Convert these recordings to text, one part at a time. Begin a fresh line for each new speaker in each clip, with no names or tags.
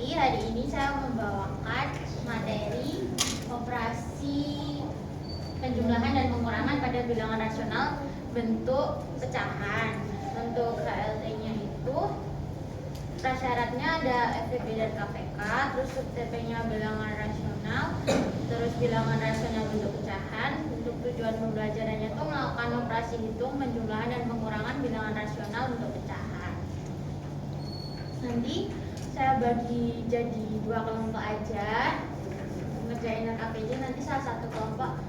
lagi. Hari ini saya membawakan materi operasi penjumlahan dan pengurangan pada bilangan rasional bentuk pecahan. Untuk KLT-nya itu prasyaratnya ada FTP dan KPK, terus TP-nya bilangan rasional, terus bilangan rasional bentuk pecahan. Untuk tujuan pembelajarannya itu melakukan operasi hitung, penjumlahan, dan pengurangan bilangan rasional bentuk pecahan. Nanti saya bagi jadi 2 kelompok aja ngerjain KPJ, nanti salah satu kelompok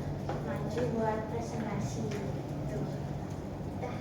maju buat presentasi gitu. Dah.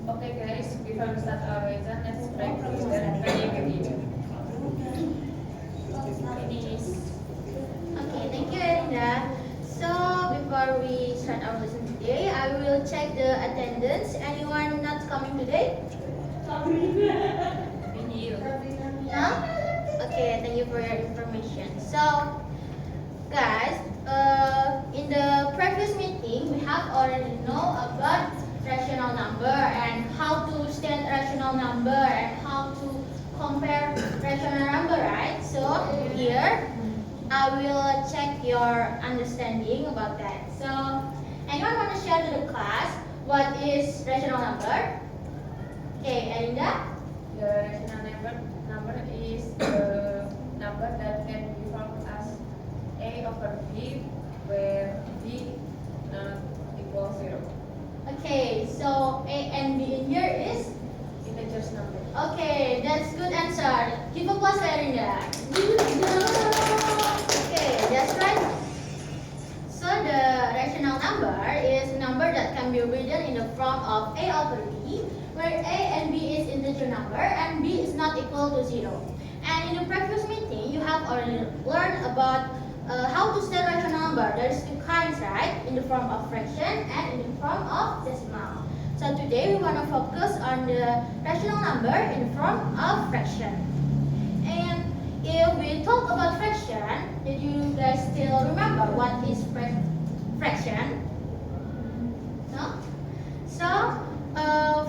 Okay guys, before we start our lesson, let's practice the praying video.
Okay, thank you, Erinda. So before we start our lesson today, I will check the attendance. Anyone not coming today? No? Okay, thank you for your information. So, guys, in the previous meeting, we have already know about rational number and how to state rational number and how to compare rational number, right? So here I will check your understanding about that. So anyone want to share to the class what is rational number? Okay, Erinda?
The rational number is the number that can be formed as A over B, where B not equals 0.
Okay, so A and B in here is?
Integers number.
Okay, that's good answer. Give applause for Erinda. Okay, that's right. So the rational number is a number that can be written in the form of A over B, where A and B is integer number and B is not equal to 0. And in the previous meeting, you have already learned about how to state rational number. There's two kinds, right? In the form of fraction and in the form of decimal. So today we want to focus on the rational number in the form of fraction. And if we talk about fraction, did you guys still remember what is fraction? No? So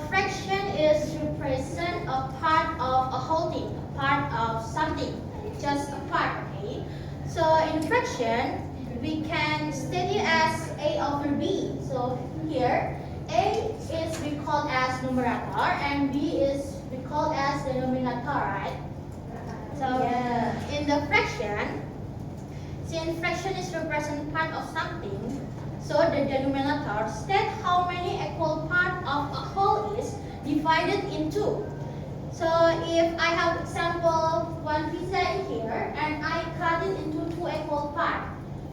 fraction is represent a part of a whole thing, a part of something, just a part, okay? So in fraction, we can state it as A over B. So here, A is we call as numerator and B is we call as denominator, right? So in the fraction, since fraction is represent part of something, so the denominator state how many equal part of a whole is divided into. So if I have example one pizza in here and I cut it into 2 equal parts.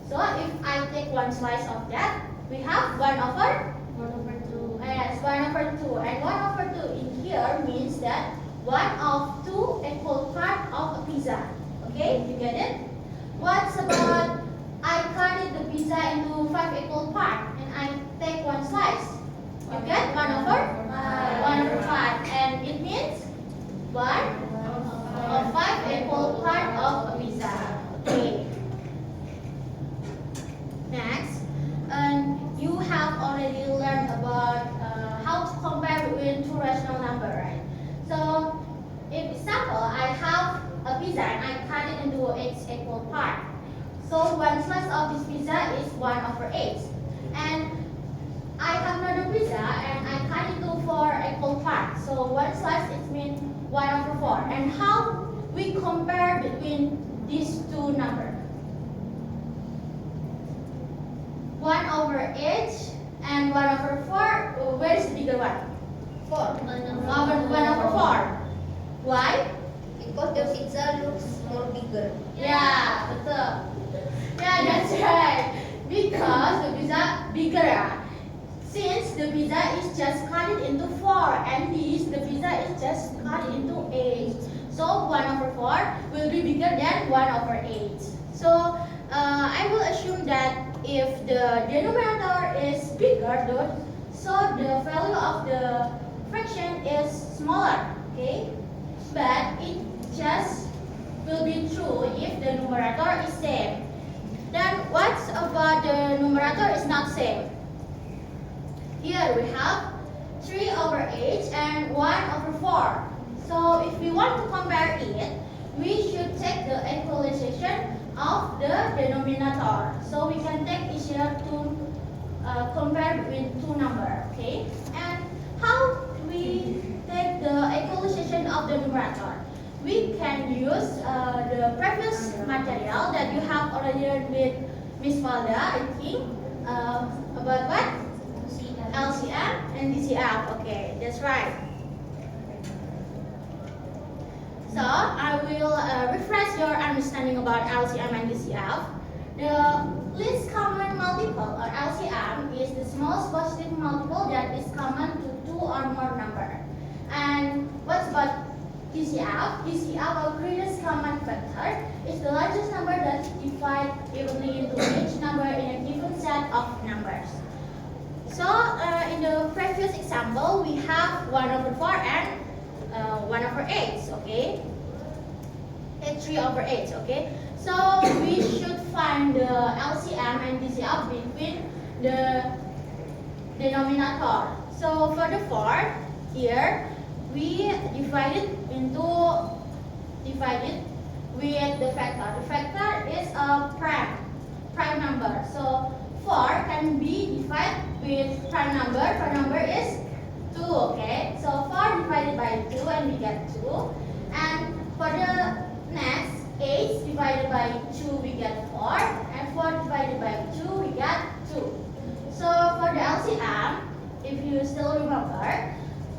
So if I take one slice of that, we have 1 over 2. Yes, 1 over 2. And 1 over 2 in here means that 1 of 2 equal part of a pizza. Okay, you get it? What's about I cut it the pizza into 5 equal parts and I take one slice. You get 1 over 1 over 5. And it means 1 of 5 equal part of a pizza. Okay. Next, you have already learned about how to compare between two rational numbers, right? So, if example, I have a pizza and I cut it into 8 equal parts. So one slice of this pizza is 1 over 8. And I have another pizza and I cut it into 4 equal parts. So one slice it means 1 over 4. And how we compare between these two numbers? 1 over 8 and 1 over 4, where is the bigger one?
4.
1 over 4. Why?
Because the pizza looks more bigger.
Yeah, betul. Yeah, that's right. Because the pizza bigger. Since the pizza is just cut it into 4 and the pizza is just cut into 8. So 1 over 4 will be bigger than 1 over 8. So I will assume that if the denominator is bigger, so the value of the fraction is smaller. Okay, but it just will be true if the numerator is same. Then what's about the numerator is not same? Here we have 3 over 8 and 1 over 4. So if we want to compare it, we should take the equalization of the denominator. So we can take each other to compare between two numbers. Okay? And how we take the equalization of the numerator? We can use the previous material that you have already learned with Miss Valda, I think, about what? LCM and DCF. Okay, that's right. So I will refresh your understanding about LCM and DCF. The least common multiple, or LCM, is the smallest positive multiple that is common to two or more numbers. And what's about DCF? DCF, or greatest common factor, is the largest number that divides evenly into each number in a given set of numbers. So in the previous example, we have 1 over 4 and 1 over 8, okay? And 3 over 8, okay? So we should find the LCM and DCF between the denominator. So for the 4, here, we divide it with the factor. The factor is a prime number. So 4 can be divided with prime number. Prime number is 2, okay? So 4 divided by 2 and we get 2. And for the next, 8 divided by 2 we get 4. And 4 divided by 2 we get 2. So for the LCM, if you still remember,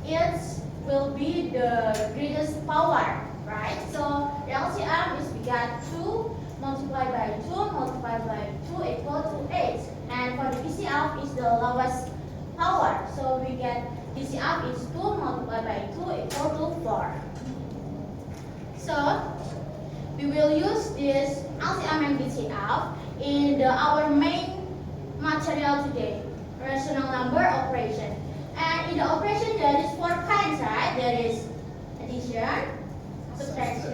it will be the greatest power, right? So the LCM is we got 2 multiplied by 2 multiplied by 2 equal to 8. And for the DCF is the lowest power. So we get DCF is 2 multiplied by 2 equal to 4. So we will use this LCM and DCF in our main material today, rational number operation. And in the operation there is 4 kinds, right? There is addition, subtraction,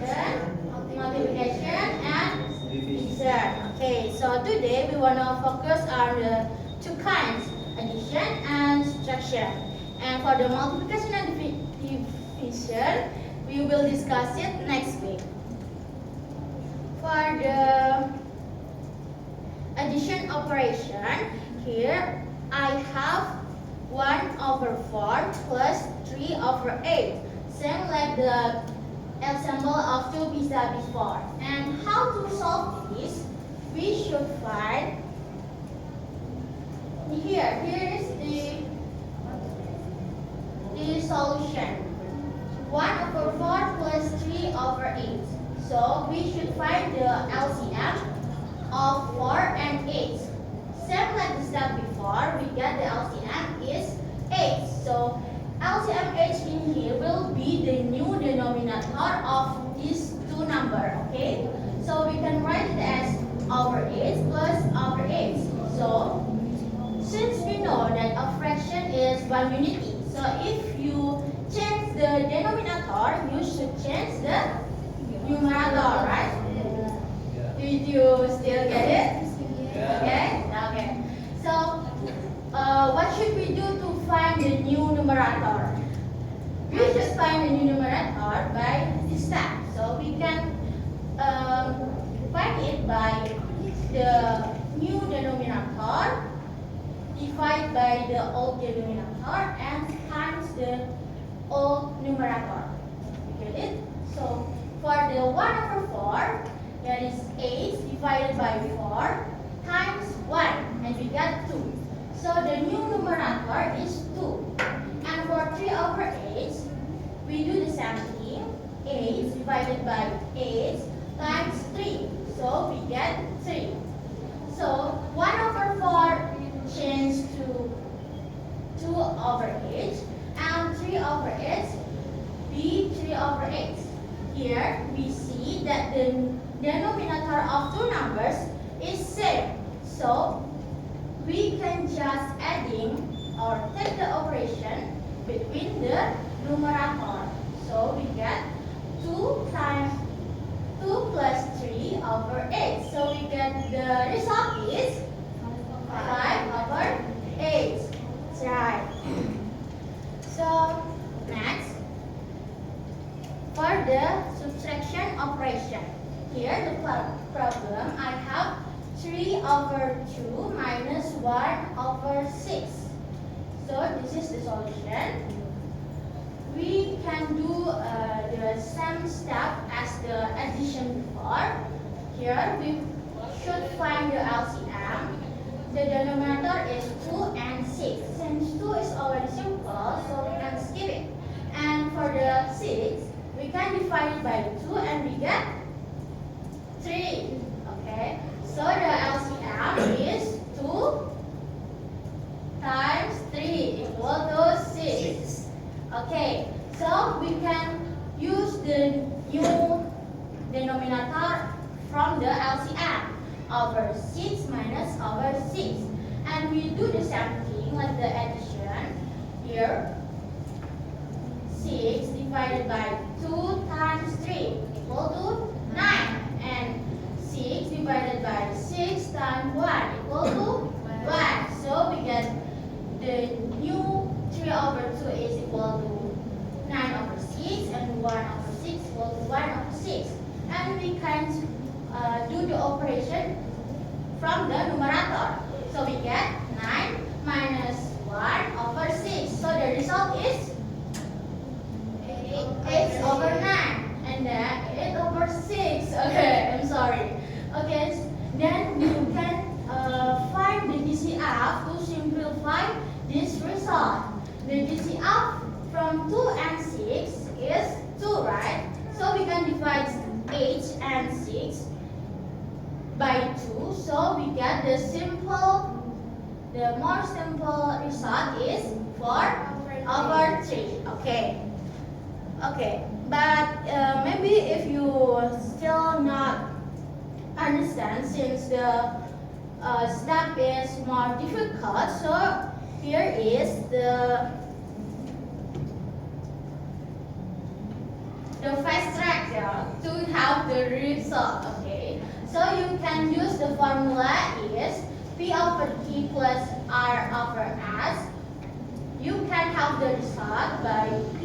multiplication, and division. Okay, so today we want to focus on the 2 kinds, addition and subtraction. And for the multiplication and division, we will discuss it next week. For the addition operation, here I have 1 over 4 plus 3 over 8. Same like the example of 2 pizza before. And how to solve this? We should find here. Here is the solution. 1 over 4 plus 3 over 8. So we should find the LCM of 4 and 8. Same like the step before, we get the LCM is 8. So LCM 8 in here will be the new denominator of these two numbers, okay? So we can write it as over 8 plus over 8. So since we know that a fraction is one unity, so if you change the denominator, you should change the numerator, right? Did you still get it? Okay? Okay. So, what should we do to find the new numerator? We should find the new numerator by this step. So, we can find it by the new denominator divided by the old denominator and times the old numerator. calculate it. So for the 1/4, that is 8 divided by 4 times 1, and we get 2. So the new numerator is 2. And for 3/8, we do the same thing. 8 divided by 8 times 3. So we get 3. So 1/4 changed to 2/8, and 3/8 be 3/8. Here we see that the denominator of two numbers is same. So we can just adding or take the operation between the numerator. So we get 2 times 2 plus 3/8. So we get the result is 5/8. That's right. So next, for the subtraction operation. Here the problem, I have 3/2 minus 1/6. So this is the solution. We can do the same step as the addition before. Here we should find the LCM. The denominator is 2 and 6. Since 2 is already simple, so we can skip it. And for the 6, we can divide it by 2 and we get 3. Okay, so the LCM is 2 times 3 equal to 6. Okay, so we can use the new denominator from the LCM over 6 minus over 6. And we do the same thing like the addition. Here, 6 divided by 2 times 3 equal to 9. And 6 divided by 6 times 1 equal to 1. So we get the new 3/2 is equal to 9/6, and 1/6 equal to 1/6. And we can do the operation from the numerator. So we get 9 minus 1/6. So the result is 8/9. And then 8/6. Okay, I'm sorry. Okay, then you can find the DCF to simplify this result. The DCF from 2 and 6 is 2, right? So we can divide 8 and 6 by 2. So we get the more simple result is 4/3. Okay. Okay, but maybe if you still not understand, since the step is more difficult, so here is the fast track to have the result. Okay, so you can use the formula is P/Q plus R/S. You can have the result by P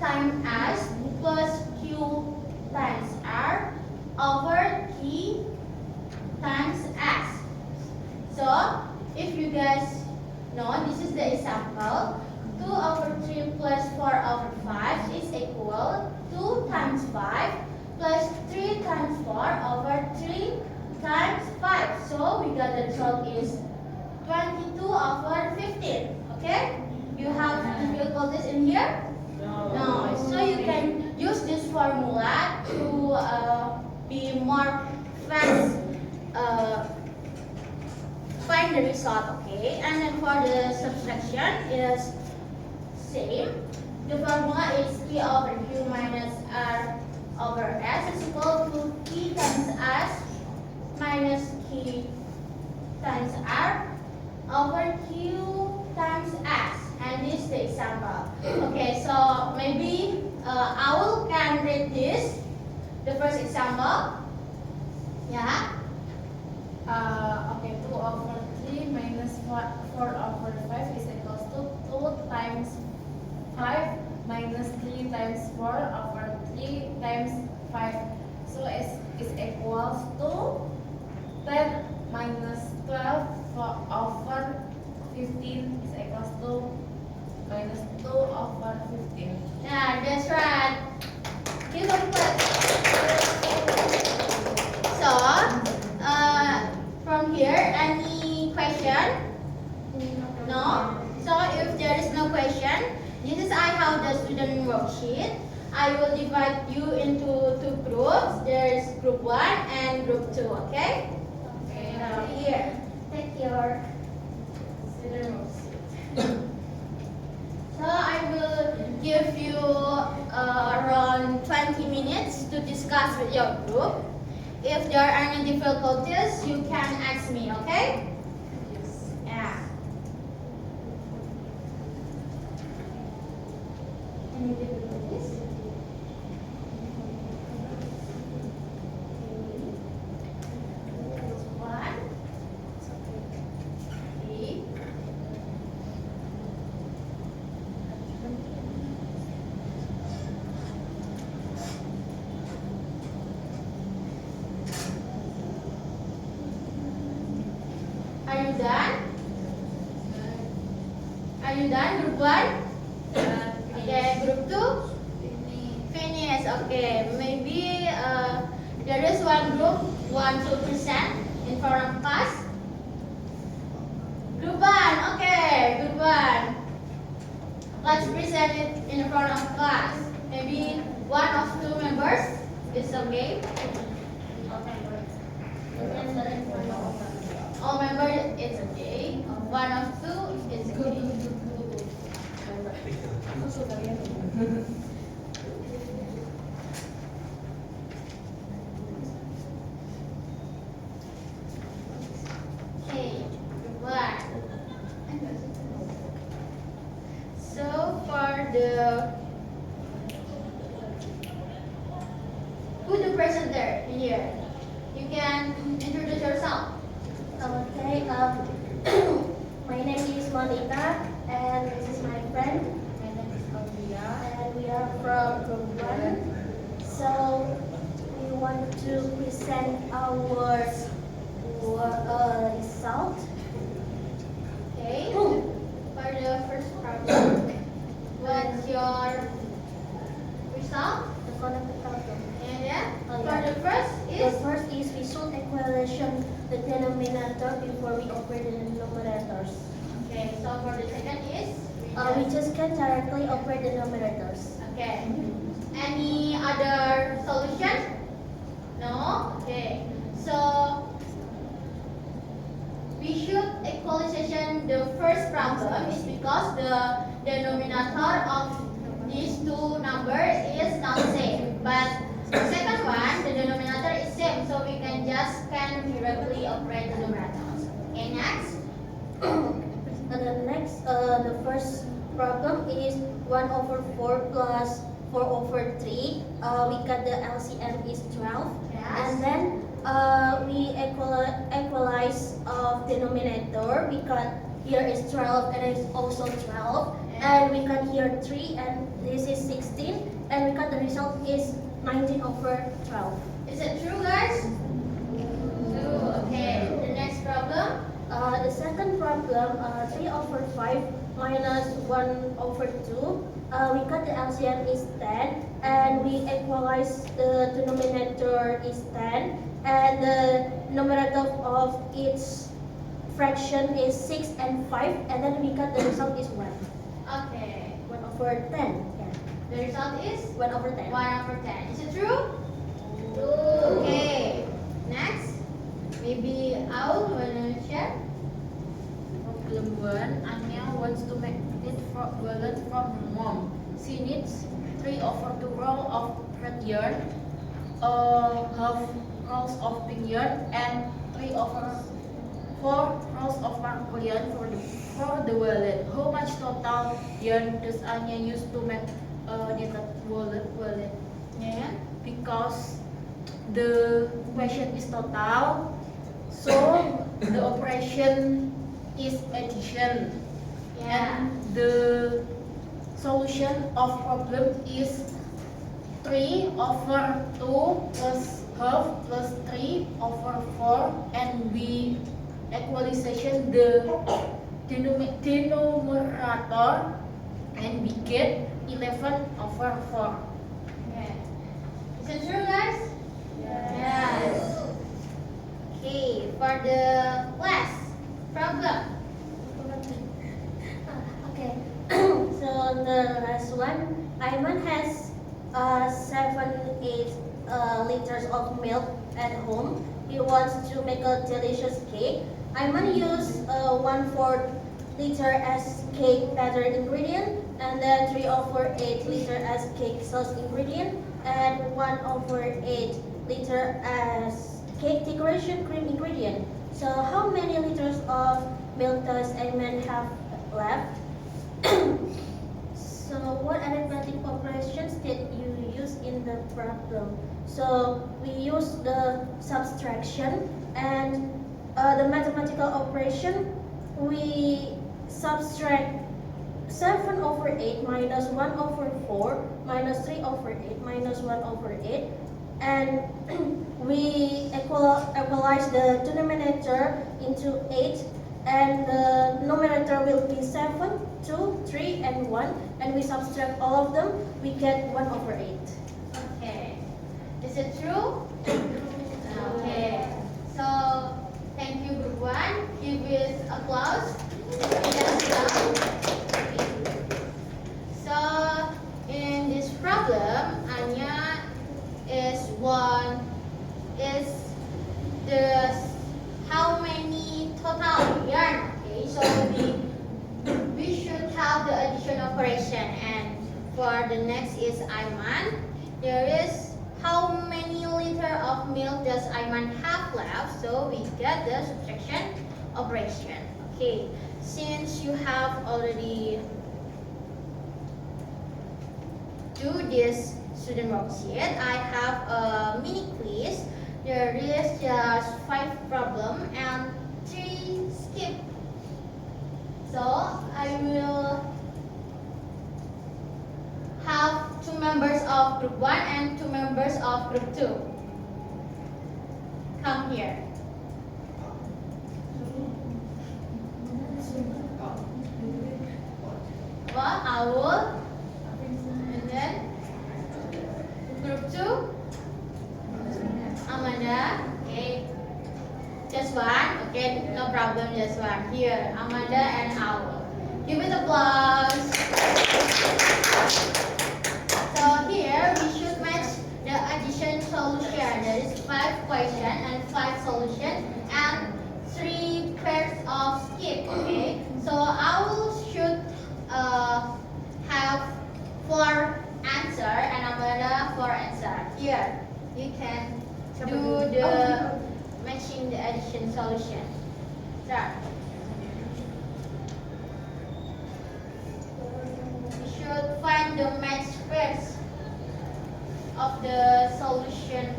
times S plus Q times R over T times S. So if you guys know, this is the example. 2/3 plus 4/5 is equal to 2 times 5 plus 3 times 4/3 times 5. So we got the result is 22/15. Okay? You have difficulties in here? No. So you can use this formula to be more fast find the result. Okay? And then for the subtraction is same. The formula is P/Q minus R/S is equal to P times S minus Q times R over Q times S. And this is the example. Okay, so maybe I will can read this. The first example. Yeah.
Okay, 2/3 minus 4/5 is equals to 2 times 5 minus 3 times 4/3 times 5. So it's equals to 10 minus 12/15 is equals to minus 2/15.
Yeah, that's right. Give a clap. So, from here, any question? No? So, if there is no question, this is I have the student worksheet. I will divide you into two groups. There is group 1 and group 2, okay?
Okay.
Now, here, take your student worksheet. So, I will give you around 20 minutes to discuss with your group. If there are any difficulties, you can ask me, okay?
Yes.
Yeah. Any difficulties? One, three, are you done? Are you done, group 1? Okay, group 2? Finish. Okay, maybe there is one group want to present in front of class. Group 1, okay, group 1. Let's present it in front of class. Maybe one of two members is okay. All members is okay. One of two is okay. Okay, group 1. So for who the presenter here? You can introduce yourself.
Okay, my name is Monica, and this is my friend,
My name is Aulia.
and we are from Group 1. So, we want to present our result.
Okay. For the first problem, what's your result?
The connected calculus.
And then
Oh,
for
yeah.
the first
The
is
first is we should equation the denominator before we operate the numerators.
okay. So for the second is
We just can directly operate the numerators.
okay. Any other solution? No? Okay. So we should equalization the first problem is because the denominator of these two numbers is not same. But the second one, the denominator is same, so we can directly operate the numerators. Okay, next.
The first problem is 1/4 plus 4/3. We got the LCM is 12.
Yes.
And then we equalize of denominator. We got here is 12 and it's also 12. And we got here 3 and this is 16. And we got the result is 19/12.
Is it true, guys? True. Okay. The next problem.
The second problem, 3/5 minus 1/2. We got the LCM is 10, and we equalize the denominator is 10, and the numerator of each fraction is 6 and 5, and then we got the result is 1.
Okay.
1/10. Yeah.
The result is
1/10.
1/10. Is it true? True. Okay. Next. Maybe Aul wanna share?
Problem 1, Anya wants to make it wallet from her mom. She needs 3/2 roll of red yarn, half rolls of pink yarn, and 3/4 rolls of purple yarn for the wallet. How much total yarn does Anya use to make knitted wallet?
Yeah.
Because the question is total, so the operation is addition.
Yeah.
And the solution of problem is 3/2 plus half plus 3/4, and we equalization the denominator and we get 11/4.
Okay. Is it true, guys? Yes. Okay, for the last problem.
Okay. So the last one, Ayman has 7-8 liters of milk at home. He wants to make a delicious cake. Ayman used 1/4 liter as cake batter ingredient, and then 3/8 liter as cake sauce ingredient, and 1/8 liter as cake decoration cream ingredient. So how many liters of milk does Ayman have left? So what arithmetic operations did you use in the problem? So we use the subtraction and the mathematical operation. We subtract 7/8 minus 1/4 minus 3/8 minus 1/8, and we equalize the denominator into 8, and the numerator will be 7, 2, 3, and 1, and we subtract all of them, we get 1/8.
Okay. Is it true? Okay. So thank you, group 1. Give it applause. So in this problem, Anya is the how many total yarn. Okay, so we should have the addition operation, and for the next is Ayman. There is how many liter of milk does Ayman have left? So we get the subtraction operation. Okay, since you have already do this student worksheet, I have a mini quiz. There is just 5 problem and 3 skip. So I will have 2 members of group 1 and 2 members of group 2. Come here. Well, I will. And then group 2, Amanda. Okay. Just one. Okay, no problem. Just one. Here, Amanda and Owl. Give it applause. So here we should match the addition solution. There is 5 question and 5 solution and 3 pairs of skip. Okay. So Owl should have 4 answer and Amanda 4 answer. Here you can do the matching the addition solution. Start. We should find the match pairs of the solution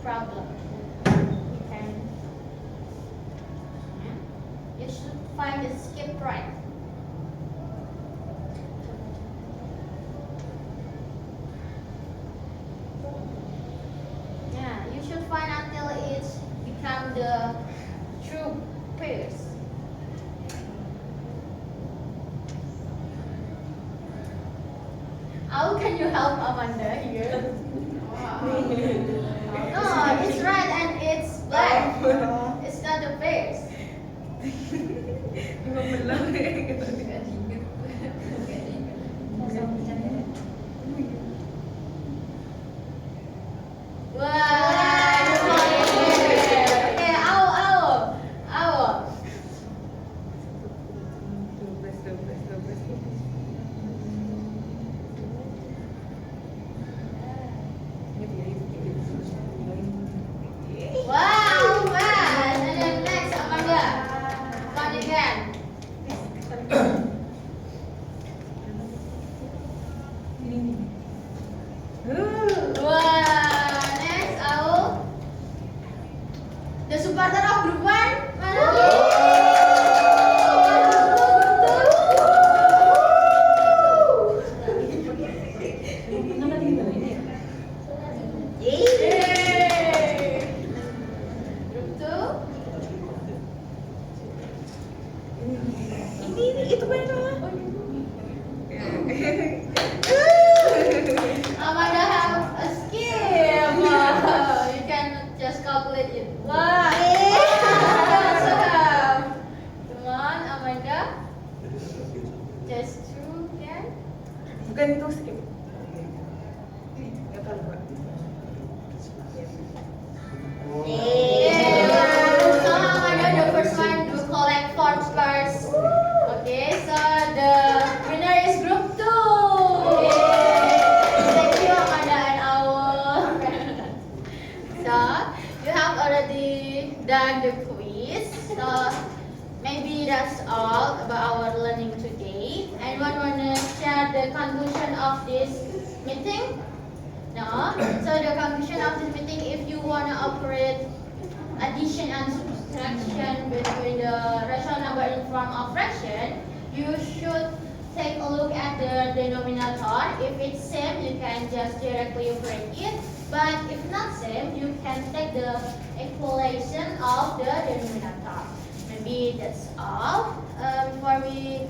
problem. You can. You should find the skip right. Yeah, you should find until it's become the true pairs. How can you help Amanda here? No, it's red and it's black. It's not the pairs. Wah, okay, ow. Wow, fast. And then next, Amanda. Fun again. Wow, next, Owl. The supporter of group 1. Mana? Yeay. Group 2.
Ini itu mana?
maybe that's all about our learning today. Anyone wanna share the conclusion of this meeting? No. So the conclusion of this meeting, if you wanna operate addition and subtraction between the rational number in form of fraction, you should take a look at the denominator. If it's same, you can just directly operate it. But if not same, you can take the equation of the denominator. Maybe that's all. Before we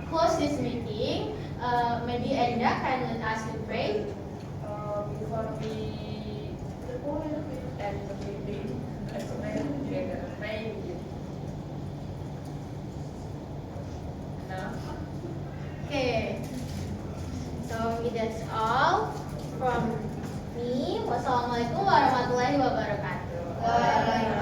close this meeting, maybe Enda can let us to pray.
Before we end the meeting, let's pray together. Pray with you. Now.
Okay. So that's all from me. Wassalamualaikum warahmatullahi wabarakatuh.